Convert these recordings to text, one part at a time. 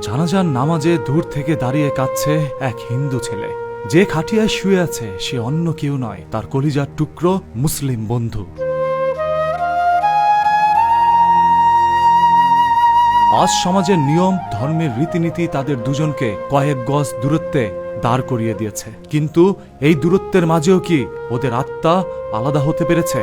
জানাজার নামাজে দূর থেকে দাঁড়িয়ে কাঁদছে এক হিন্দু ছেলে। যে খাটিয়ায় শুয়ে আছে সে অন্য কেউ নয়, তার কলিজার টুকরো মুসলিম বন্ধু। আজ সমাজের নিয়ম, ধর্মের রীতিনীতি তাদের দুজনকে কয়েক গজ দূরত্বে দাঁড় করিয়ে দিয়েছে, কিন্তু এই দূরত্বের মাঝেও কি ওদের আত্মা আলাদা হতে পেরেছে?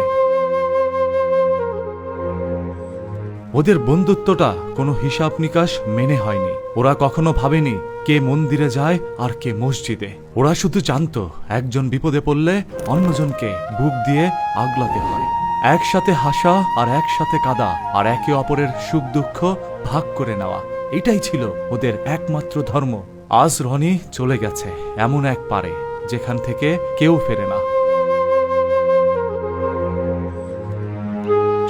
ওদের বন্ধুত্বটা কোনো হিসাব নিকাশ মেনে হয়নি। ওরা কখনো ভাবেনি কে মন্দিরে যায় আর কে মসজিদে। ওরা শুধু জানতো একজন বিপদে পড়লে অন্যজনকে বুক দিয়ে আগলাতে হয়, একসাথে হাসা আর একসাথে কাঁদা, আর একে অপরের সুখ দুঃখ ভাগ করে নেওয়া, এটাই ছিল ওদের একমাত্র ধর্ম। আজ রনি চলে গেছে এমন এক পারে যেখান থেকে কেউ ফেরে না।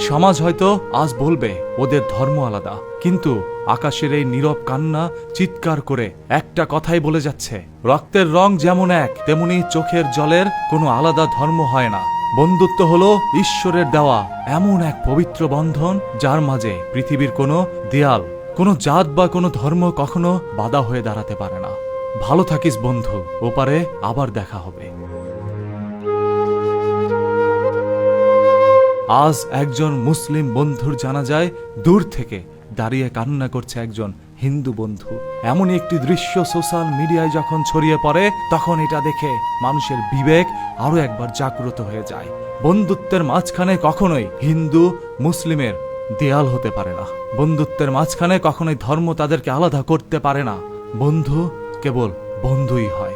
সমাজ হয়তো আজ বলবে ওদের ধর্ম আলাদা, কিন্তু আকাশের এই নীরব কান্না চিৎকার করে একটা কথাই বলে যাচ্ছে, রক্তের রং যেমন এক, তেমনি চোখের জলের কোনো আলাদা ধর্ম হয় না। বন্ধুত্ব হলো ঈশ্বরের দেওয়া এমন এক পবিত্র বন্ধন, যার মাঝে পৃথিবীর কোনো দেয়াল, কোনো জাত বা কোনো ধর্ম কখনো বাধা হয়ে দাঁড়াতে পারে না। ভালো থাকিস বন্ধু, ওপারে আবার দেখা হবে। আজ একজন মুসলিম বন্ধুর জানাজায় দূর থেকে দাঁড়িয়ে কান্না করছে একজন হিন্দু বন্ধু। এমনই একটি দৃশ্য সোশ্যাল মিডিয়ায় যখন ছড়িয়ে পড়ে, তখন এটা দেখে মানুষের বিবেক আরো একবার জাগ্রত হয়ে যায়। বন্ধুত্বের মাঝখানে কখনোই হিন্দু মুসলিমের দেয়াল হতে পারে না। বন্ধুত্বের মাঝখানে কখনোই ধর্ম তাদেরকে আলাদা করতে পারে না। বন্ধু কেবল বন্ধুই হয়।